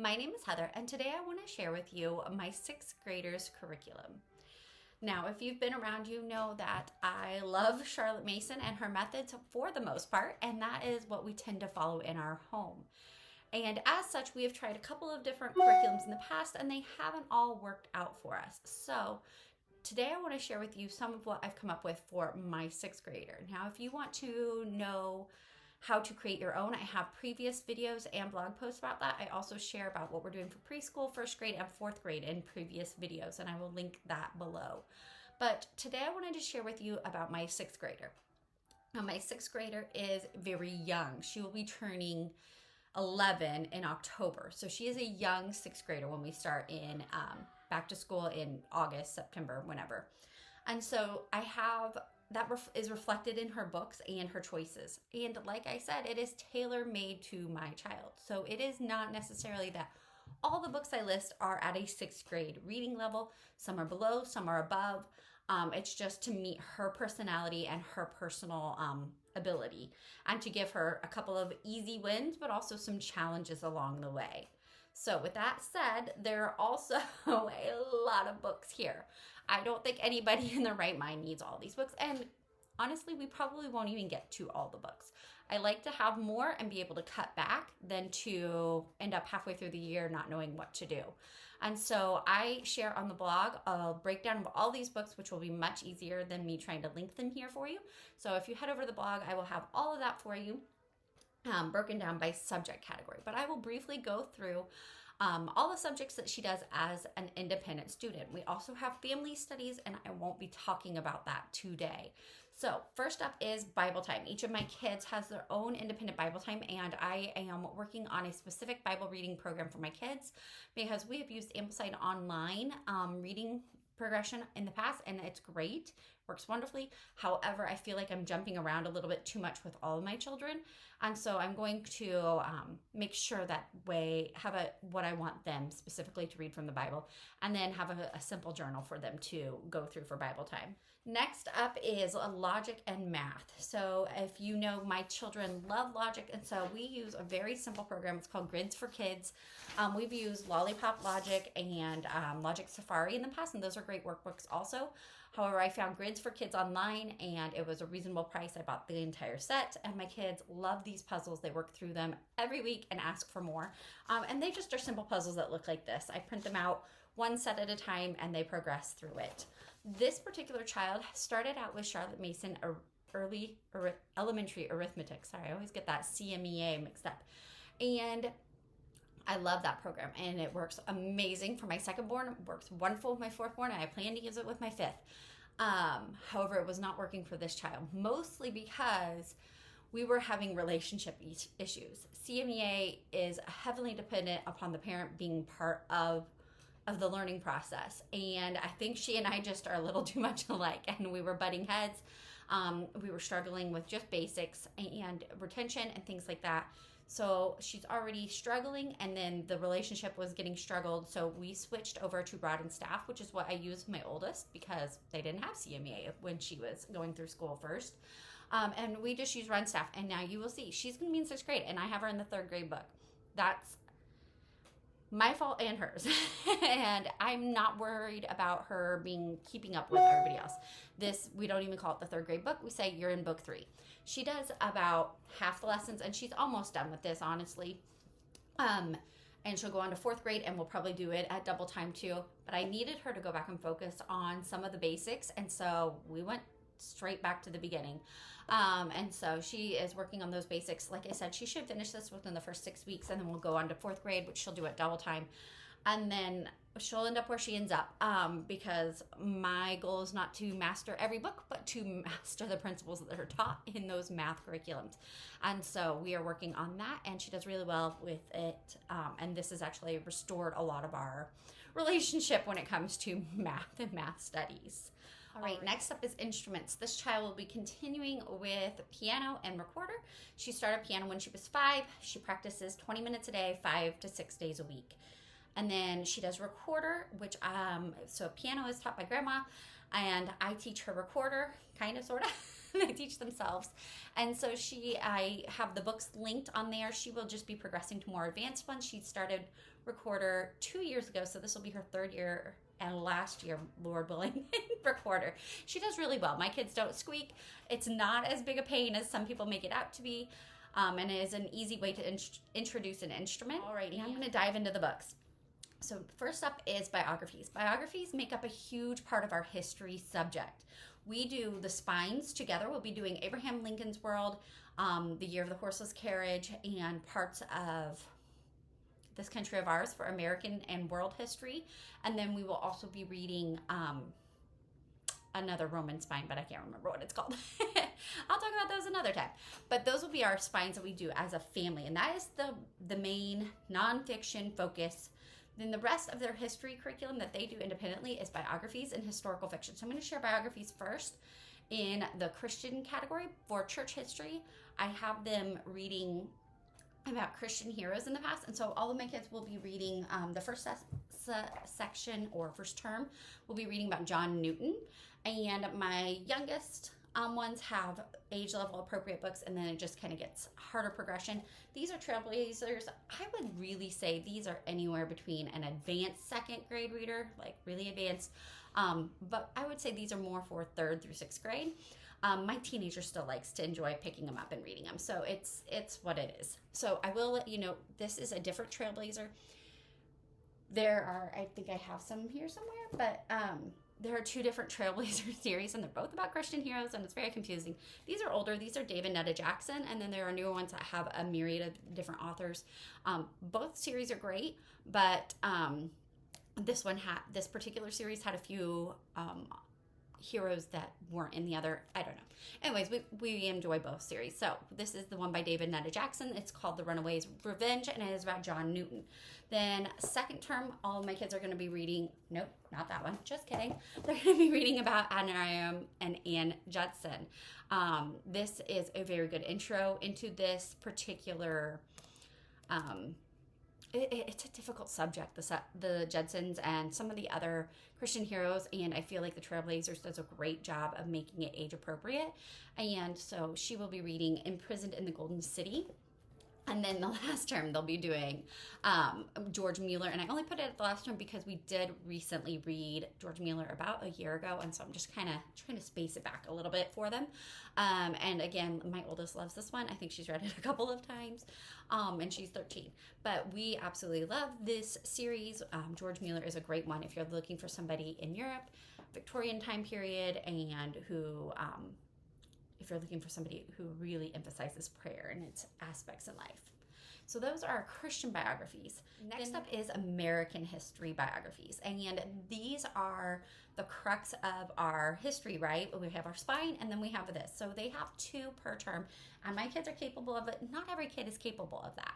My name is Heather, and today I want to share with you my sixth graders curriculum. Now, if you've been around, you know that I love Charlotte Mason and her methods for the most part, and that is what we tend to follow in our home. And as such, we have tried a couple of different curriculums in the past, and they haven't all worked out for us. So today I want to share with you some of what I've come up with for my sixth grader. Now, if you want to know how to create your own, I have previous videos and blog posts about that. I also share about what we're doing for preschool, first grade, and fourth grade in previous videos, and I will link that below. But today I wanted to share with you about my sixth grader. Now, my sixth grader is very young. She will be turning 11 in October. So she is a young sixth grader when we start in back to school in August, September, whenever. And so I have that is reflected in her books and her choices. And like I said, it is tailor-made to my child. So it is not necessarily that all the books I list are at a sixth grade reading level. Some are below, some are above. It's just to meet her personality and her personal ability, and to give her a couple of easy wins, but also some challenges along the way. So with that said, there are also a lot of books here. I don't think anybody in their right mind needs all these books. And honestly, we probably won't even get to all the books. I like to have more and be able to cut back than to end up halfway through the year not knowing what to do. And so I share on the blog a breakdown of all these books, which will be much easier than me trying to link them here for you. So if you head over to the blog, I will have all of that for you. Broken down by subject category, but I will briefly go through all the subjects that she does as an independent student. We also have family studies, and I won't be talking about that today. So first up is Bible time. Each of my kids has their own independent Bible time, and I am working on a specific Bible reading program for my kids because we have used Amplified Online reading progression in the past, and it's great, works wonderfully. However, I feel like I'm jumping around a little bit too much with all of my children, and so I'm going to make sure that we have what I want them specifically to read from the Bible, and then have a simple journal for them to go through for Bible time. Next up is logic and math. So if you know, my children love logic, and so we use a very simple program. It's called Grids for Kids. We've used Lollipop Logic and Logic Safari in the past, and those are great workbooks also. However, I found Grids for Kids online, and it was a reasonable price. I bought the entire set, and my kids love these puzzles. They work through them every week and ask for more. And they just are simple puzzles that look like this. I print them out one set at a time, and they progress through it. This particular child started out with Charlotte Mason elementary arithmetic. Sorry, I always get that CMEA mixed up. And I love that program, and it works amazing for my second born. It works wonderful with my fourth born, and I plan to use it with my fifth. However, it was not working for this child, mostly because we were having relationship issues. CMEA is heavily dependent upon the parent being part of the learning process, and I think she and I just are a little too much alike, and we were butting heads. We were struggling with just basics and retention and things like that. So she's already struggling, and then the relationship was getting struggled. So we switched over to Rod and Staff, which is what I used with my oldest because they didn't have CMEA when she was going through school first. And we just use Rod and Staff. And now you will see she's going to be in sixth grade, and I have her in the third grade book. That's my fault and hers. And I'm not worried about her keeping up with everybody else. We don't even call it the third grade book. We say you're in book 3. She does about half the lessons, and she's almost done with this, honestly. And she'll go on to fourth grade, and we'll probably do it at double time too. But I needed her to go back and focus on some of the basics, and so we went straight back to the beginning. And so she is working on those basics. Like I said, she should finish this within the first 6 weeks, and then we'll go on to fourth grade, which she'll do at double time. And then she'll end up where she ends up, because my goal is not to master every book, but to master the principles that are taught in those math curriculums. And so we are working on that, and she does really well with it. And this has actually restored a lot of our relationship when it comes to math and math studies. All right, next up is instruments. This child will be continuing with piano and recorder. She started piano when she was 5. She practices 20 minutes a day, 5 to 6 days a week. And then she does recorder, which, so piano is taught by grandma, and I teach her recorder, kind of, sort of. they teach themselves. And so I have the books linked on there. She will just be progressing to more advanced ones. She started Recorder 2 years ago, so this will be her 3rd year and last year, Lord willing, Recorder. She does really well. My kids don't squeak. It's not as big a pain as some people make it out to be, and it is an easy way to introduce an instrument. Alrighty, I'm going to dive into the books. So first up is biographies. Biographies make up a huge part of our history subject. We do the spines together. We'll be doing Abraham Lincoln's World, the Year of the Horseless Carriage, and parts of This Country of Ours for American and world history. And then we will also be reading another Roman spine, but I can't remember what it's called. I'll talk about those another time. But those will be our spines that we do as a family. And that is the main nonfiction focus. Then the rest of their history curriculum that they do independently is biographies and historical fiction. So I'm going to share biographies first. In the Christian category for church history, I have them reading about Christian heroes in the past. And so all of my kids will be reading the first section or first term will be reading about John Newton. And my youngest ones have age level appropriate books, and then it just kind of gets harder progression. These are trailblazers. I would really say these are anywhere between an advanced 2nd grade reader, like really advanced, but I would say these are more for 3rd through 6th grade. My teenager still likes to enjoy picking them up and reading them, so it's what it is. So I will let you know, this is a different trailblazer. There are, I think I have some here somewhere, but there are 2 different Trailblazer series, and they're both about Christian heroes, and it's very confusing. These are older. These are David Netta Jackson, and then there are newer ones that have a myriad of different authors. Both series are great, but this particular series had a few heroes that weren't in the other. I don't know. Anyways, we enjoy both series. So this is the one by David Netta Jackson. It's called The Runaway's Revenge, and it is about John Newton. Then 2nd term, all of my kids are going to be reading, nope, not that one, just kidding. They're going to be reading about Adoniram and Anne Judson. This is a very good intro into this particular it's a difficult subject, the Judsons and some of the other Christian heroes, and I feel like the Trailblazers does a great job of making it age appropriate. And so she will be reading Imprisoned in the Golden City. And then the last term, they'll be doing George Mueller. And I only put it at the last term because we did recently read George Mueller about a year ago. And so I'm just kind of trying to space it back a little bit for them. And again, my oldest loves this one. I think she's read it a couple of times. And she's 13. But we absolutely love this series. George Mueller is a great one if you're looking for somebody in Europe, Victorian time period, and who... if you're looking for somebody who really emphasizes prayer and its aspects in life. So those are our Christian biographies. Next up is American history biographies. And these are the crux of our history, right? We have our spine, and then we have this. So they have 2 per term, and my kids are capable of it. Not every kid is capable of that.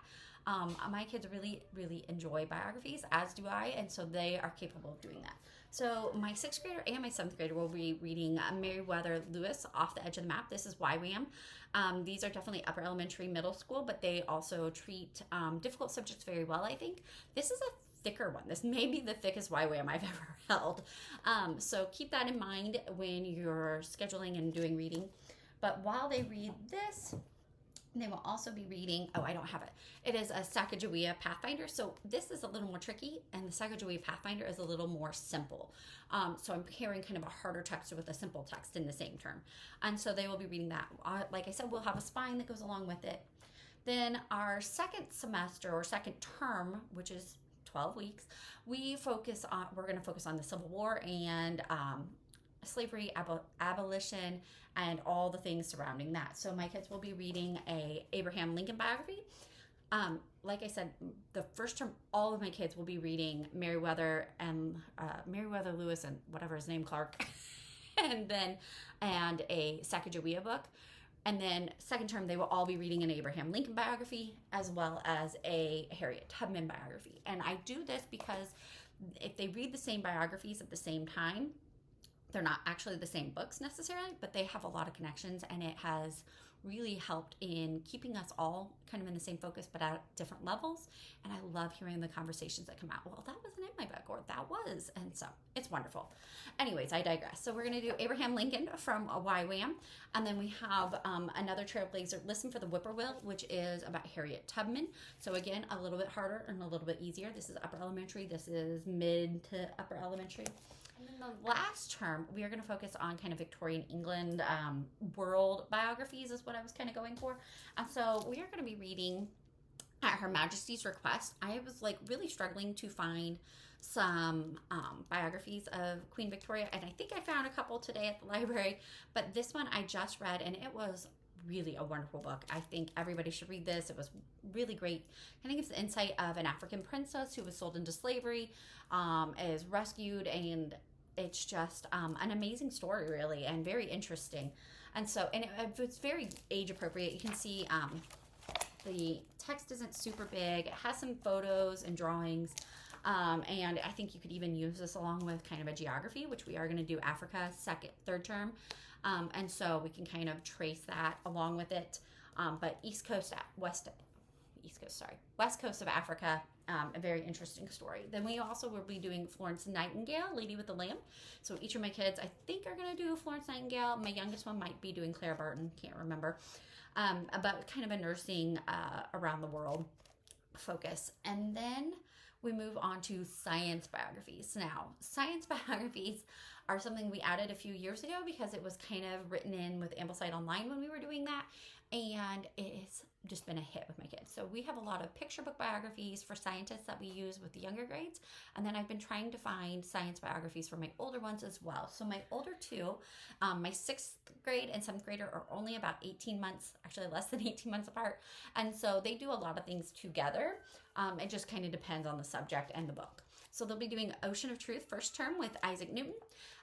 My kids really, really enjoy biographies, as do I, and so they are capable of doing that. So my 6th grader and my 7th grader will be reading Meriwether Lewis, Off the Edge of the Map. This is YWAM. These are definitely upper elementary, middle school, but they also treat difficult subjects very well, I think. This is a thicker one. This may be the thickest YWAM I've ever held. So keep that in mind when you're scheduling and doing reading. But while they read this, they will also be reading, I don't have it. It is a Sacagawea Pathfinder. So this is a little more tricky, and the Sacagawea Pathfinder is a little more simple. So I'm pairing kind of a harder text with a simple text in the same term. And so they will be reading that. Like I said, we'll have a spine that goes along with it. Then our 2nd semester or 2nd term, which is 12 weeks, we're going to focus on the Civil War and slavery, abolition, and all the things surrounding that. So my kids will be reading a Abraham Lincoln biography. Like I said, the first term, all of my kids will be reading Meriwether Lewis and whatever his name, Clark, and a Sacagawea book. And then 2nd term, they will all be reading an Abraham Lincoln biography as well as a Harriet Tubman biography. And I do this because if they read the same biographies at the same time, They're not actually the same books necessarily, but they have a lot of connections, and it has really helped in keeping us all kind of in the same focus but at different levels. And I love hearing the conversations that come out. Well, that wasn't in my book, or that was. And so it's wonderful. Anyways, I digress. So we're going to do Abraham Lincoln from YWAM. And then we have another trailblazer, Listen for the Whippoorwill, which is about Harriet Tubman. So again, a little bit harder and a little bit easier. This is upper elementary. This is mid to upper elementary. And then the last term, we are going to focus on kind of Victorian England world biographies is what I was kind of going for. And so we are going to be reading at Her Majesty's request. I was like really struggling to find some biographies of Queen Victoria, and I think I found a couple today at the library, but this one I just read, and it was really a wonderful book. I think everybody should read this. It was really great. Kind of gives the insight of an African princess who was sold into slavery, is rescued, and it's just an amazing story, really, and very interesting. And so, and it's very age appropriate. You can see the text isn't super big. It has some photos and drawings. And I think you could even use this along with kind of a geography, which we are going to do Africa third term. And so we can kind of trace that along with it. But West Coast of Africa, a very interesting story. Then we also will be doing Florence Nightingale, Lady with the Lamb. So each of my kids, I think, are going to do Florence Nightingale. My youngest one might be doing Clara Barton, can't remember. About kind of a nursing around the world focus. And then we move on to science biographies. Now, science biographies are something we added a few years ago because it was kind of written in with Ambleside Online when we were doing that, and it's just been a hit with my kids. So we have a lot of picture book biographies for scientists that we use with the younger grades, and then I've been trying to find science biographies for my older ones as well. So my older two, my 6th grade and 7th grader, are only about 18 months, actually less than 18 months apart, and so they do a lot of things together. It just kind of depends on the subject and the book. So they'll be doing Ocean of Truth first term with Isaac Newton.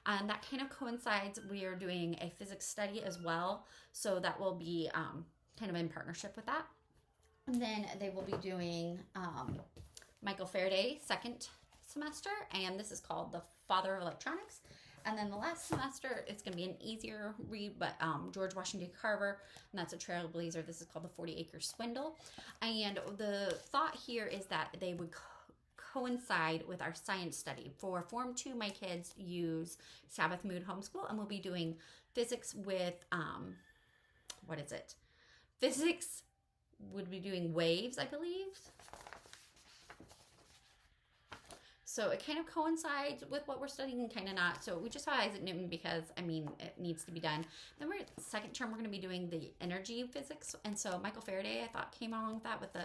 And that kind of coincides. We are doing a physics study as well. So that will be kind of in partnership with that. And then they will be doing Michael Faraday second semester. And this is called The Father of Electronics. And then the last semester, it's going to be an easier read, but George Washington Carver, and that's a trailblazer. This is called The 40-Acre Swindle. And the thought here is that they would coincide with our science study. For Form 2, my kids use Sabbath Mood Homeschool, and we'll be doing physics with, Physics would be doing waves, I believe. So it kind of coincides with what we're studying and kind of not. So we just saw Isaac Newton because, I mean, it needs to be done. Then second term, we're going to be doing the energy physics. And so Michael Faraday, I thought, came along with that with the,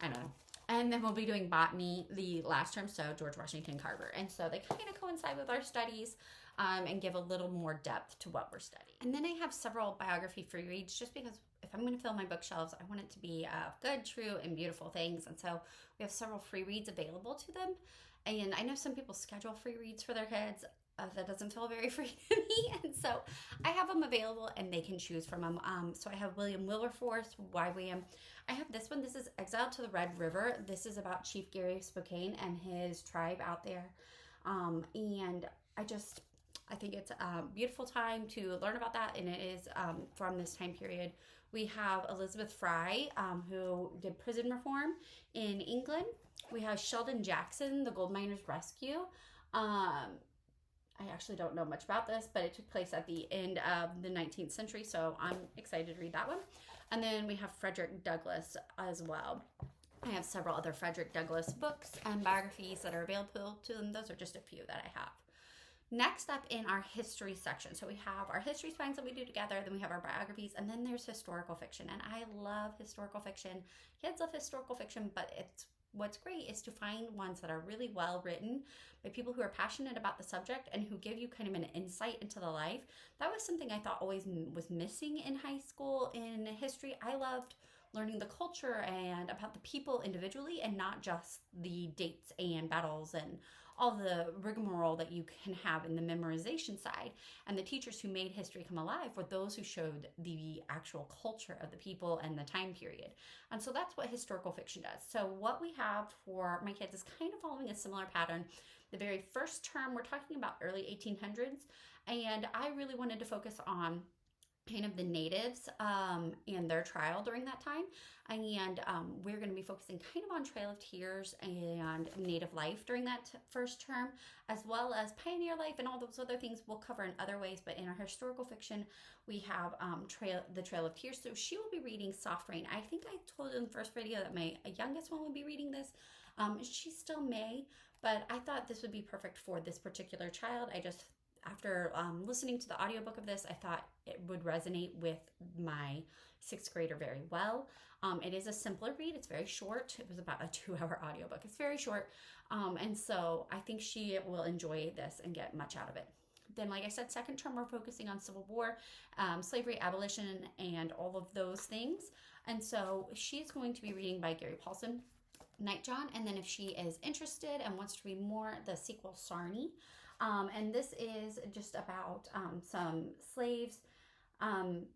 I don't know. And then we'll be doing botany the last term, so George Washington Carver. And so they kind of coincide with our studies and give a little more depth to what we're studying. And then I have several biography free reads just because if I'm going to fill my bookshelves, I want it to be good, true, and beautiful things. And so we have several free reads available to them. And I know some people schedule free reads for their kids. That doesn't feel very free to me. And so I have them available and they can choose from them. So I have William Wilberforce, YWAM. I have this one. This is Exiled to the Red River. This is about Chief Gary Spokane and his tribe out there. And I think it's a beautiful time to learn about that. And it is from this time period. We have Elizabeth Fry, who did prison reform in England. We have Sheldon Jackson, the Gold Miners' Rescue. I actually don't know much about this, but it took place at the end of the 19th century, so I'm excited to read that one. And then we have Frederick Douglass as well. I have several other Frederick Douglass books and biographies that are available to them. Those are just a few that I have. Next up in our history section, so we have our history spines that we do together, then we have our biographies, and then there's historical fiction. And I love historical fiction. Kids love historical fiction, but what's great is to find ones that are really well written by people who are passionate about the subject and who give you kind of an insight into the life. That was something I thought always was missing in high school in history. I loved learning the culture and about the people individually and not just the dates and battles and all the rigmarole that you can have in the memorization side. And the teachers who made history come alive were those who showed the actual culture of the people and the time period. And so that's what historical fiction does. So what we have for my kids is kind of following a similar pattern. The very first term, we're talking about early 1800s, And I really wanted to focus on kind of the natives and their trial during that time. And we're going to be focusing kind of on Trail of Tears and native life during that first term, as well as pioneer life and all those other things we'll cover in other ways. But in our historical fiction, we have the Trail of Tears. So she will be reading Soft Rain. I think I told in the first video that my youngest one would be reading this. She still may, but I thought this would be perfect for this particular child. After listening to the audiobook of this, I thought it would resonate with my 6th grader very well. It is a simpler read. It's very short. It was about a 2-hour audiobook. It's very short. And so I think she will enjoy this and get much out of it. Then, like I said, second term, we're focusing on Civil War, slavery, abolition, and all of those things. And so she's going to be reading by Gary Paulson, Nightjawn. And then if she is interested and wants to read more, the sequel, Sarnie. And this is just about some slaves. I'm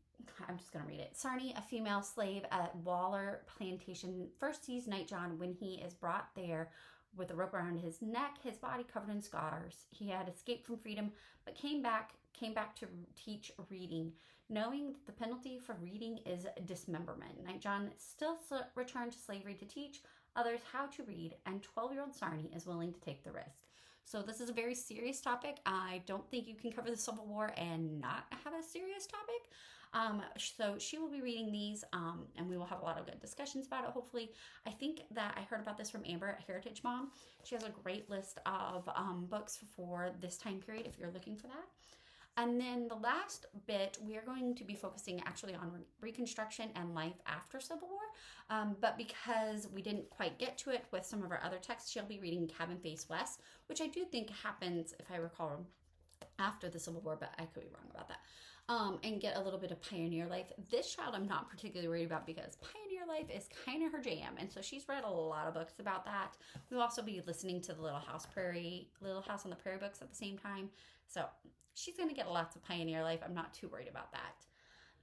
just going to read it. Sarnie, a female slave at Waller Plantation, first sees Nightjawn when he is brought there with a rope around his neck, his body covered in scars. He had escaped from freedom, but came back to teach reading, knowing that the penalty for reading is dismemberment. Nightjawn still returned to slavery to teach others how to read, and 12-year-old Sarnie is willing to take the risk. So this is a very serious topic. I don't think you can cover the Civil War and not have a serious topic. So she will be reading these, and we will have a lot of good discussions about it, hopefully. I think that I heard about this from Amber at Heritage Mom. She has a great list of books for this time period if you're looking for that. And then the last bit, we are going to be focusing actually on Reconstruction and life after Civil War. But because we didn't quite get to it with some of our other texts, she'll be reading Cabin Face West, which I do think happens, if I recall, after the Civil War, but I could be wrong about that. And get a little bit of pioneer life. This child I'm not particularly worried about because pioneer life is kind of her jam. And so she's read a lot of books about that. We'll also be listening to the Little House on the Prairie books at the same time. So she's going to get lots of pioneer life. I'm not too worried about that.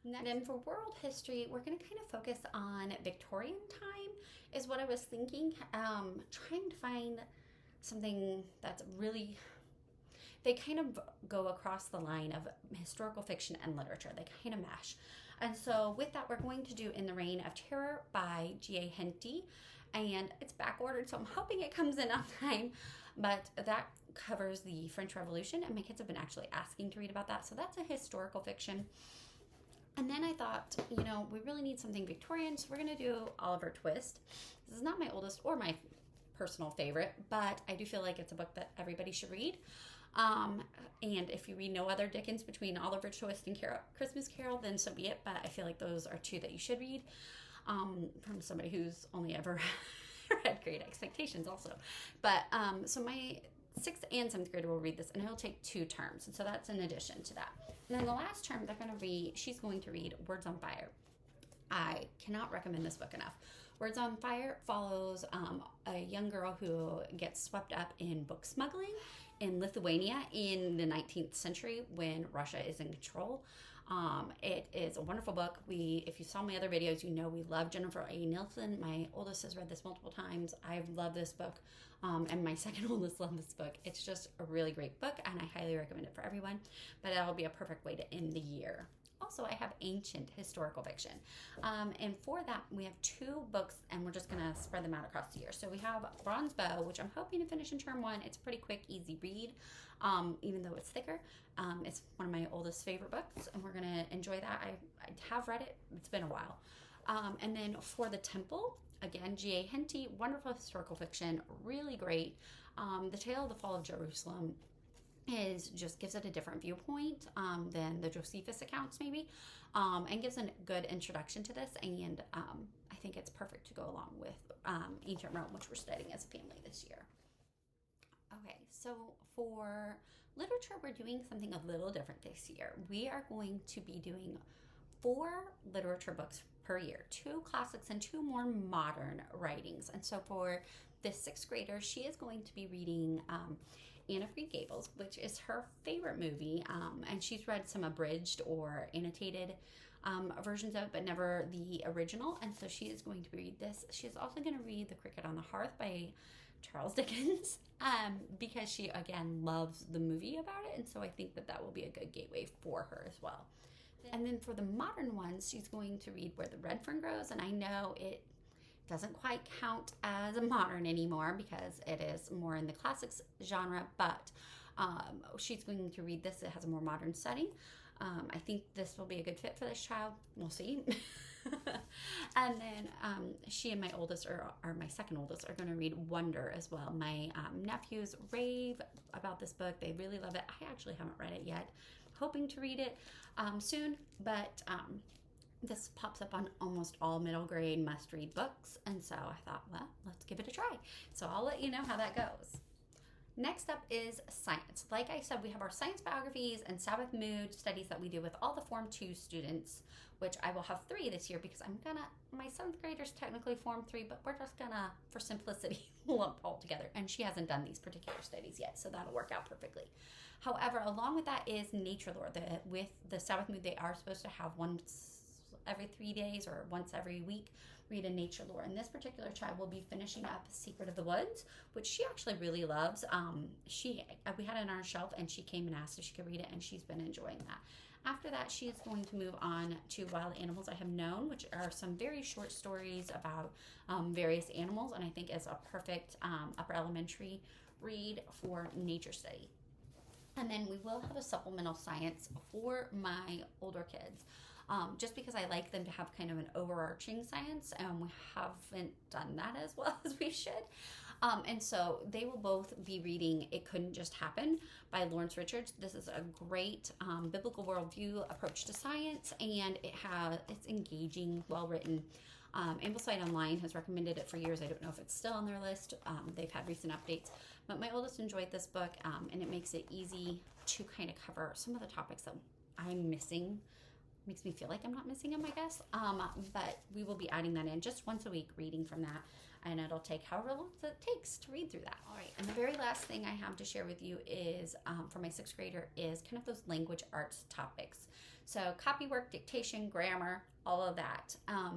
And then for world history, we're going to kind of focus on Victorian time is what I was thinking. Trying to find something that's really... They kind of go across the line of historical fiction and literature. They kind of mesh. And so with that, we're going to do In the Reign of Terror by G.A. Henty. And it's back-ordered, so I'm hoping it comes in on time. But that covers the French Revolution, and my kids have been actually asking to read about that. So that's a historical fiction. And then I thought, we really need something Victorian, so we're going to do Oliver Twist. This is not my oldest or my personal favorite, but I do feel like it's a book that everybody should read. And if you read no other Dickens between Oliver Twist and Christmas Carol, then so be it. But I feel like those are two that you should read from somebody who's only ever read Great Expectations also. But so my 6th and 7th grader will read this, and it'll take 2 terms. And so that's in addition to that. And then the last term she's going to read Words on Fire. I cannot recommend this book enough. Words on Fire follows a young girl who gets swept up in book smuggling in Lithuania in the 19th century when Russia is in control. It is a wonderful book. If you saw my other videos, we love Jennifer A. Nielsen. My oldest has read this multiple times. I love this book. And my second oldest loves this book. It's just a really great book, and I highly recommend it for everyone. But that'll be a perfect way to end the year. Also, I have ancient historical fiction. And for that, we have 2 books, and we're just going to spread them out across the year. So we have Bronze Bow, which I'm hoping to finish in term 1. It's a pretty quick, easy read, even though it's thicker. It's one of my oldest favorite books, and we're going to enjoy that. I have read it. It's been a while. And then for The Temple, again, G.A. Henty, wonderful historical fiction, really great. The Tale of the Fall of Jerusalem gives it a different viewpoint than the Josephus accounts maybe, and gives a good introduction to this, and I think it's perfect to go along with Ancient Rome, which we're studying as a family this year. Okay, so for literature, we're doing something a little different this year. We are going to be doing 4 literature books per year, 2 classics and 2 more modern writings. And so for this 6th grader, she is going to be reading Anne of Green Gables, which is her favorite movie, and she's read some abridged or annotated versions of it, but never the original, and so she is going to read this. She's also going to read The Cricket on the Hearth by Charles Dickens, because she, again, loves the movie about it. And so I think that that will be a good gateway for her as well. And then for the modern ones, she's going to read Where the Red Fern Grows. And I know it doesn't quite count as a modern anymore because it is more in the classics genre, but she's going to read this. It has a more modern setting. I think this will be a good fit for this child. We'll see. And then she and my oldest, or my second oldest, are going to read Wonder as well. My nephews rave about this book. They really love it. I actually haven't read it yet. Hoping to read it soon, but this pops up on almost all middle grade must-read books. And so I thought, well, let's give it a try. So I'll let you know how that goes. Next up is science. Like I said, we have our science biographies and Sabbath mood studies that we do with all the Form 2 students, which I will have 3 this year because my 7th graders technically Form 3, but we're just gonna, for simplicity, lump all together. And she hasn't done these particular studies yet, so that'll work out perfectly. However, along with that is nature lore. With the Sabbath mood, they are supposed to have once every 3 days or once every week read a nature lore. And this particular child will be finishing up Secret of the Woods, which she actually really loves. We had it on our shelf and she came and asked if she could read it, and she's been enjoying that. After that, she is going to move on to Wild Animals I Have Known, which are some very short stories about various animals, and I think is a perfect upper elementary read for nature study. And then we will have a supplemental science for my older kids. Just because I like them to have kind of an overarching science, and we haven't done that as well as we should. And so they will both be reading It Couldn't Just Happen by Lawrence Richards. This is a great biblical worldview approach to science, and it's engaging, well written. Ambleside Online has recommended it for years. I don't know if it's still on their list. They've had recent updates, but my oldest enjoyed this book, and it makes it easy to kind of cover some of the topics that I'm missing. Makes me feel like I'm not missing them, I guess. But we will be adding that in just once a week, reading from that, and it'll take however long it takes to read through that. All right, and the very last thing I have to share with you is for my 6th grader is kind of those language arts topics. So copywork, dictation, grammar, all of that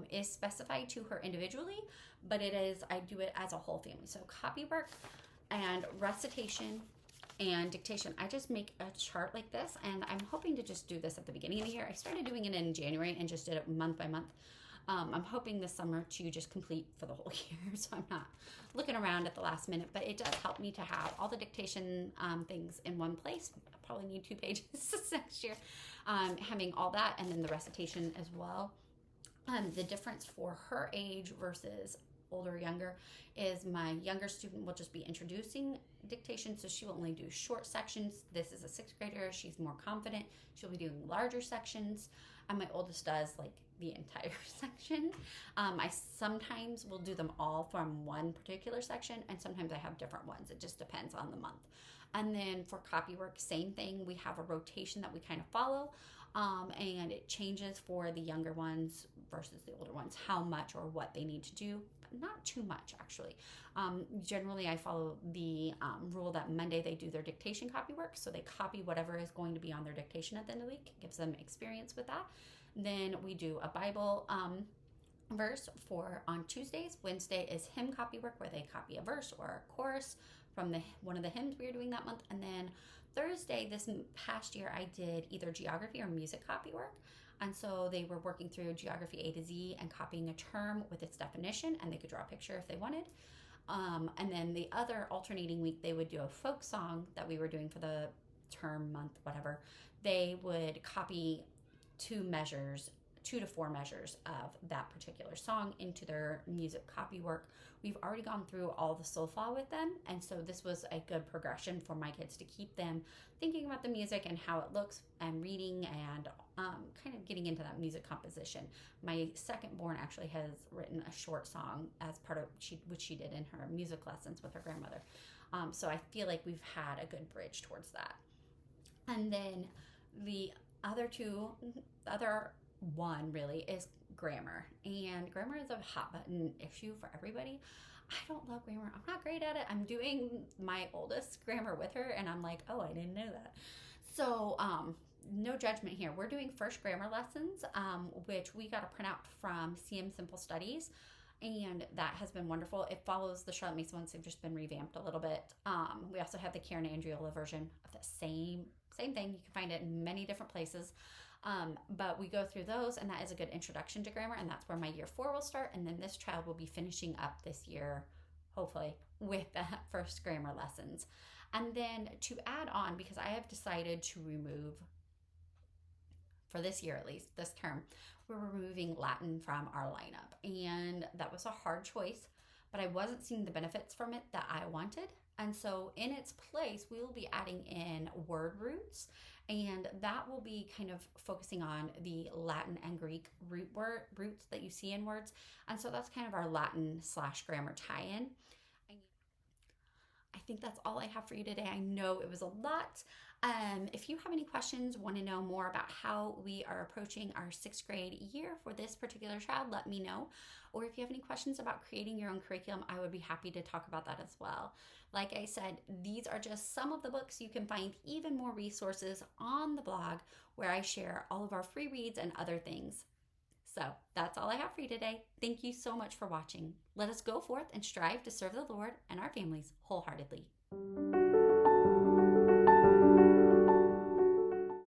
is specified to her individually, but I do it as a whole family. So copywork and recitation and dictation. I just make a chart like this, and I'm hoping to just do this at the beginning of the year. I started doing it in January and just did it month by month. I'm hoping this summer to just complete for the whole year, so I'm not looking around at the last minute, but it does help me to have all the dictation things in one place. I'll probably need 2 pages next year, having all that, and then the recitation as well. The difference for her age versus older or younger is my younger student will just be introducing dictation, so she will only do short sections. This is a 6th grader. She's more confident. She'll be doing larger sections, and my oldest does like the entire section. I sometimes will do them all from one particular section, and sometimes I have different ones. It just depends on the month. And then for copywork, same thing. We have a rotation that we kind of follow, and it changes for the younger ones versus the older ones, how much or what they need to do. Not too much, actually. Generally, I follow the rule that Monday they do their dictation copywork, so they copy whatever is going to be on their dictation at the end of the week. It gives them experience with that. Then we do a Bible verse on Tuesdays. Wednesday is hymn copywork, where they copy a verse or a chorus from one of the hymns we were doing that month. And then Thursday, this past year, I did either geography or music copywork. And so they were working through geography A to Z and copying a term with its definition, and they could draw a picture if they wanted. And then the other alternating week, they would do a folk song that we were doing for the term, month, whatever. They would copy 2 to 4 measures of that particular song into their music copywork. We've already gone through all the solfa with them, and so this was a good progression for my kids to keep them thinking about the music and how it looks, and reading, and kind of getting into that music composition. My second born actually has written a short song as part of which she did in her music lessons with her grandmother. So I feel like we've had a good bridge towards that. And then the other one really is grammar, and grammar is a hot button issue for everybody. I don't love grammar. I'm not great at it. I'm doing my oldest grammar with her, and I'm like, oh, I didn't know that. So no judgment here. We're doing first grammar lessons, which we got a printout from CM Simple Studies, and that has been wonderful. It follows the Charlotte Mason ones. They've just been revamped a little bit. We also have the Karen Andriola version of the same thing. You can find it in many different places. But we go through those, and that is a good introduction to grammar, and that's where my year 4 will start. And then this child will be finishing up this year, hopefully, with the first grammar lessons. And then to add on, because I have decided to remove, for this year at least, this term, we're removing Latin from our lineup. And that was a hard choice, but I wasn't seeing the benefits from it that I wanted. And so in its place, we will be adding in word roots, and that will be kind of focusing on the Latin and Greek roots that you see in words. And so that's kind of our Latin/grammar tie-in. I think that's all I have for you today. I know it was a lot. If you have any questions, want to know more about how we are approaching our 6th grade year for this particular child, let me know. Or if you have any questions about creating your own curriculum, I would be happy to talk about that as well. Like I said, these are just some of the books. You can find even more resources on the blog where I share all of our free reads and other things. So that's all I have for you today. Thank you so much for watching. Let us go forth and strive to serve the Lord and our families wholeheartedly.